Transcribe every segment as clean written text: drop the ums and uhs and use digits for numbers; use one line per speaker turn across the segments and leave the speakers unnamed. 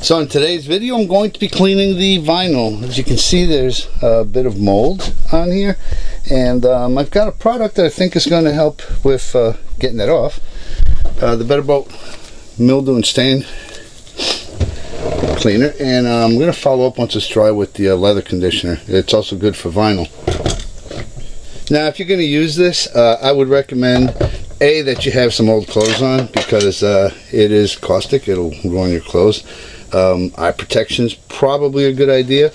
So in today's video I'm going to be cleaning the vinyl. As you can see, there's a bit of mold on here, and I've got a product that I think is going to help with getting that off. The Better Boat Mildew and Stain Cleaner, and I'm going to follow up once it's dry with the leather conditioner. It's also good for vinyl. Now if you're going to use this, I would recommend that you have some old clothes on, because it is caustic. It'll ruin your clothes. Eye protection's probably a good idea.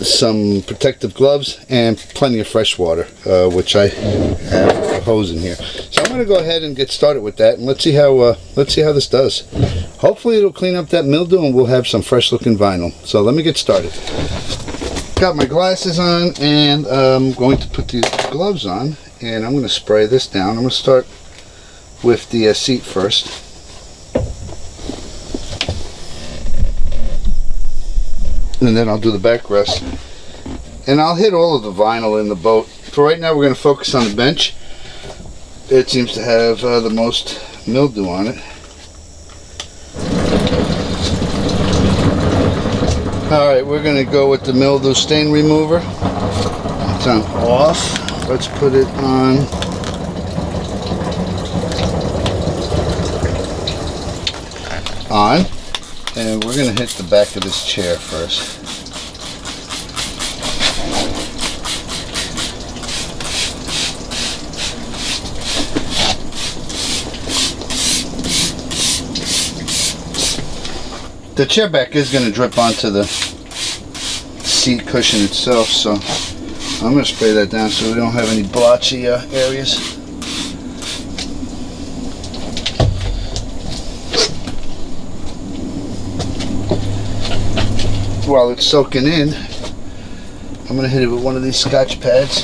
Some protective gloves and plenty of fresh water, which I have a hose in here. So I'm going to go ahead and get started with that, and let's see how this does. Hopefully it'll clean up that mildew and we'll have some fresh looking vinyl. So let me get started. Got my glasses on, and I'm going to put these gloves on, and I'm going to spray this down. I'm going to start with the seat first. And then I'll do the backrest, and I'll hit all of the vinyl in the boat. For right now we're going to focus on the bench. It seems to have the most mildew on it. Alright, we're going to go with the mildew stain remover. It's on off. Let's put it on. On. And we're going to hit the back of this chair first. The chair back is going to drip onto the seat cushion itself, so I'm going to spray that down so we don't have any blotchy areas. While it's soaking in, I'm going to hit it with one of these Scotch pads.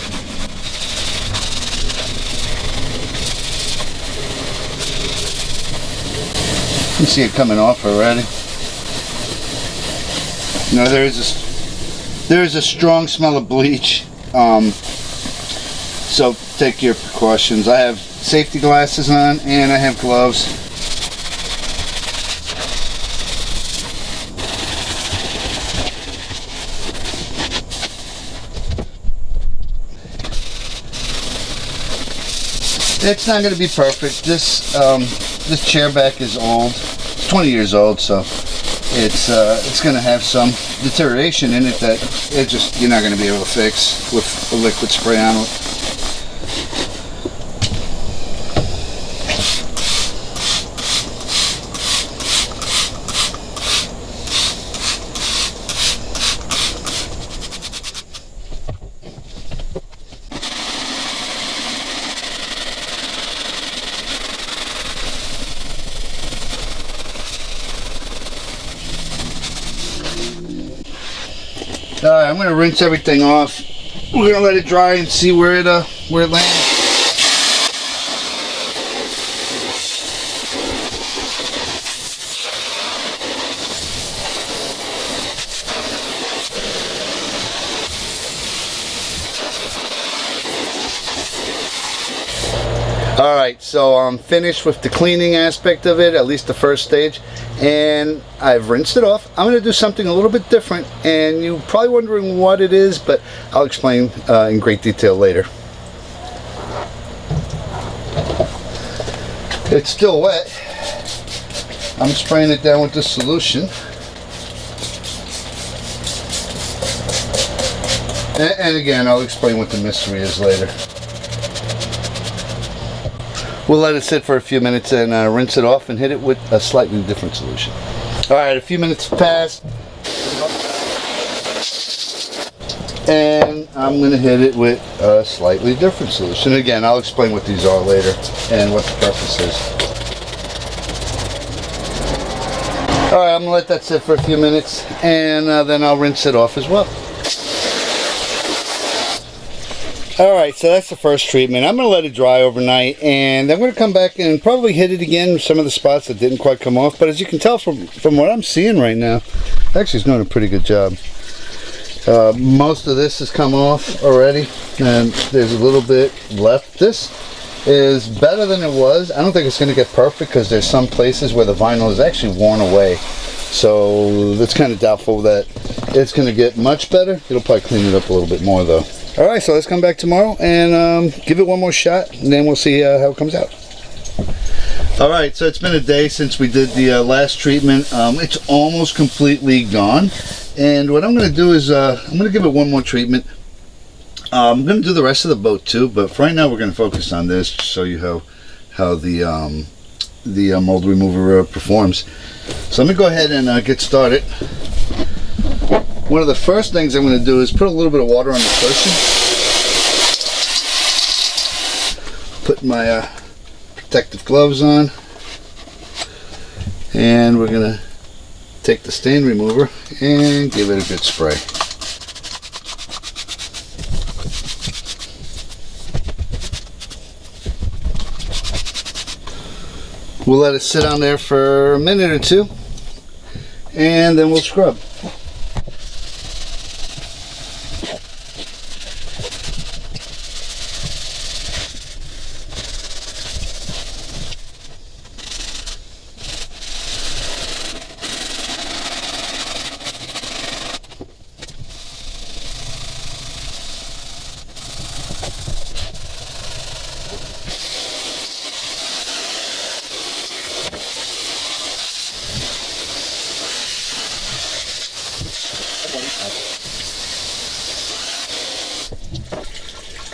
You can see it coming off already. Now there is a strong smell of bleach, so take your precautions. I have safety glasses on and I have gloves. It's not going to be perfect. This chair back is old. It's 20 years old, so it's going to have some deterioration in it that you're not going to be able to fix with a liquid spray on it. Alright, I'm going to rinse everything off. We're going to let it dry and see where it lands. Alright, so I'm finished with the cleaning aspect of it, at least the first stage, and I've rinsed it off. I'm going to do something a little bit different, and you're probably wondering what it is, but I'll explain in great detail later. It's still wet. I'm spraying it down with the solution. And again, I'll explain what the mystery is later. We'll let it sit for a few minutes and rinse it off and hit it with a slightly different solution. Alright, a few minutes passed, and I'm going to hit it with a slightly different solution. Again, I'll explain what these are later and what the purpose is. Alright, I'm going to let that sit for a few minutes, and then I'll rinse it off as well. Alright, so that's the first treatment. I'm going to let it dry overnight, and I'm going to come back and probably hit it again with some of the spots that didn't quite come off. But as you can tell from what I'm seeing right now, actually it's doing a pretty good job. Most of this has come off already, and there's a little bit left. This is better than it was. I don't think it's going to get perfect because there's some places where the vinyl is actually worn away. So that's kind of doubtful that it's going to get much better. It'll probably clean it up a little bit more though. All right, so let's come back tomorrow and give it one more shot, and then we'll see how it comes out. All right, so it's been a day since we did the last treatment. It's almost completely gone, and what I'm going to do is I'm going to give it one more treatment. I'm going to do the rest of the boat too, but for right now we're going to focus on this to show you how the mold remover performs. So let me go ahead and get started. One of the first things I'm going to do is put a little bit of water on the cushion. Put my protective gloves on, and we're going to take the stain remover and give it a good spray. We'll let it sit on there for a minute or two, and then we'll scrub.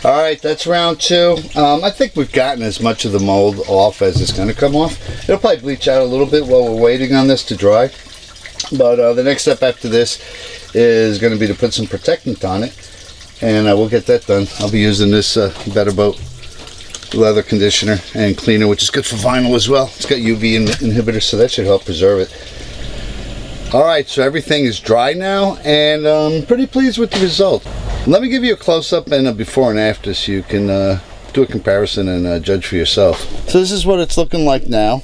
Alright, that's round two. I think we've gotten as much of the mold off as it's going to come off. It'll probably bleach out a little bit while we're waiting on this to dry. But the next step after this is going to be to put some protectant on it. And we'll get that done. I'll be using this Better Boat leather conditioner and cleaner, which is good for vinyl as well. It's got UV inhibitors, so that should help preserve it. Alright, so everything is dry now, and I'm pretty pleased with the result. Let me give you a close-up and a before and after so you can do a comparison and judge for yourself. So this is what it's looking like now.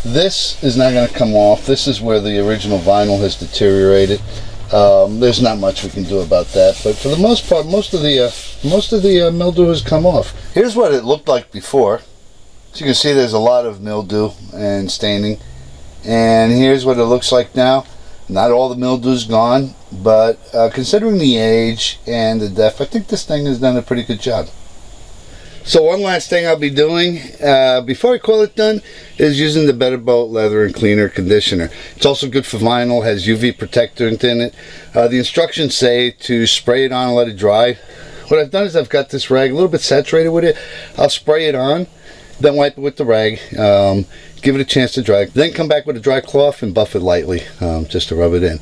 This is not going to come off. This is where the original vinyl has deteriorated. There's not much we can do about that, but for the most part, most of the mildew has come off. Here's what it looked like before. So you can see there's a lot of mildew and staining, and here's what it looks like now. Not all the mildew's gone, but considering the age and the depth, I think this thing has done a pretty good job. So one last thing I'll be doing before I call it done is using the Better Boat leather and cleaner conditioner. It's also good for vinyl, has UV protectant in it. The instructions say to spray it on and let it dry. What I've done is I've got this rag a little bit saturated with it. I'll spray it on, then wipe it with the rag, give it a chance to dry, then come back with a dry cloth and buff it lightly just to rub it in.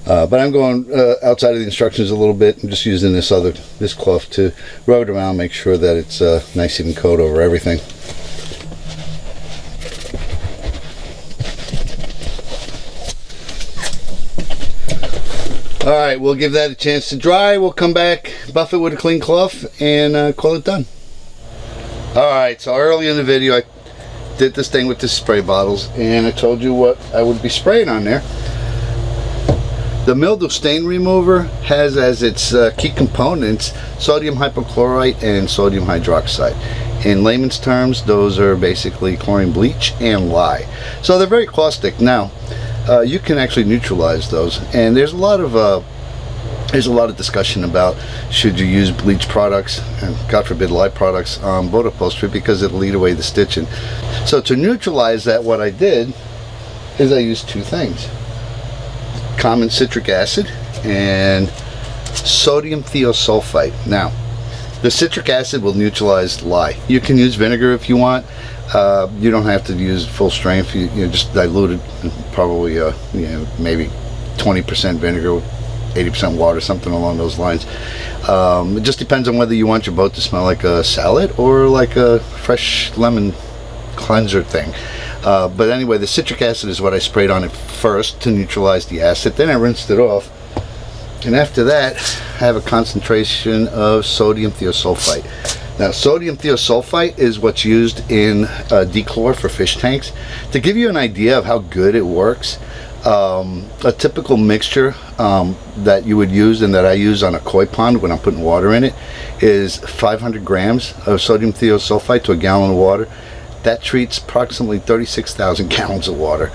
But I'm going outside of the instructions a little bit. I'm just using this cloth to rub it around, make sure that it's a nice even coat over everything. Alright, we'll give that a chance to dry. We'll come back, buff it with a clean cloth, and call it done. Alright, so early in the video I did this thing with the spray bottles, and I told you what I would be spraying on there. The mildew stain remover has as its key components sodium hypochlorite and sodium hydroxide. In layman's terms, those are basically chlorine, bleach, and lye. So they're very caustic. Now, you can actually neutralize those, and there's a lot of discussion about should you use bleach products and God forbid lye products on boat upholstery because it'll lead away the stitching. So to neutralize that, what I did is I used two things: common citric acid and sodium thiosulfite. Now, the citric acid will neutralize lye. You can use vinegar if you want. You don't have to use full strength. You just dilute it, probably maybe 20% vinegar, 80% water, something along those lines. It just depends on whether you want your boat to smell like a salad or like a fresh lemon cleanser thing. But anyway, the citric acid is what I sprayed on it first to neutralize the acid. Then I rinsed it off, and after that I have a concentration of sodium thiosulfite. Now, sodium thiosulfite is what's used in dechlor for fish tanks. To give you an idea of how good it works, a typical mixture that you would use and that I use on a koi pond when I'm putting water in it is 500 grams of sodium thiosulfite to a gallon of water. that treats approximately 36,000 gallons of water.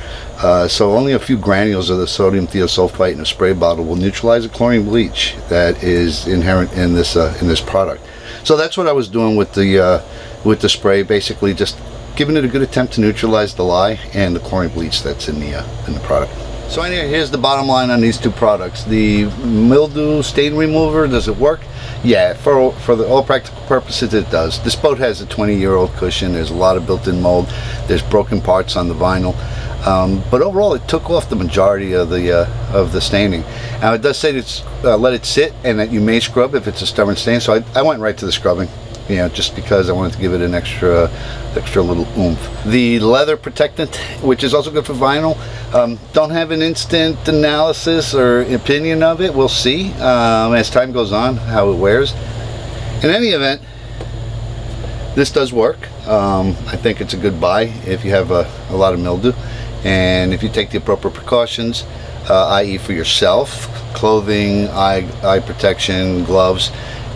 So only a few granules of the sodium thiosulfite in a spray bottle will neutralize the chlorine bleach that is inherent in this product. So that's what I was doing with the spray, basically just giving it a good attempt to neutralize the lye and the chlorine bleach that's in the product. So anyway, here's the bottom line on these two products. The mildew stain remover, does it work? Yeah, for all practical purposes it does. This boat has a 20-year-old cushion. There's a lot of built-in mold. There's broken parts on the vinyl. But overall it took off the majority of the staining. Now it does say to let it sit and that you may scrub if it's a stubborn stain, so I went right to the scrubbing, you know, just because I wanted to give it an extra little oomph. The leather protectant, which is also good for vinyl, don't have an instant analysis or opinion of it. We'll see as time goes on how it wears. In any event, this does work. I think it's a good buy if you have a lot of mildew, and if you take the appropriate precautions, i.e. for yourself, clothing, eye protection, gloves,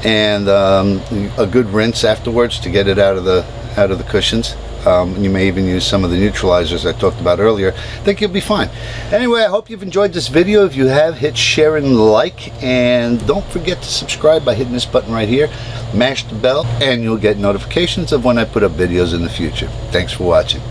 and a good rinse afterwards to get it out of the cushions. And you may even use some of the neutralizers I talked about earlier. I think you'll be fine. Anyway, I hope you've enjoyed this video. If you have, hit share and like, and don't forget to subscribe by hitting this button right here. Mash the bell and you'll get notifications of when I put up videos in the future. Thanks for watching.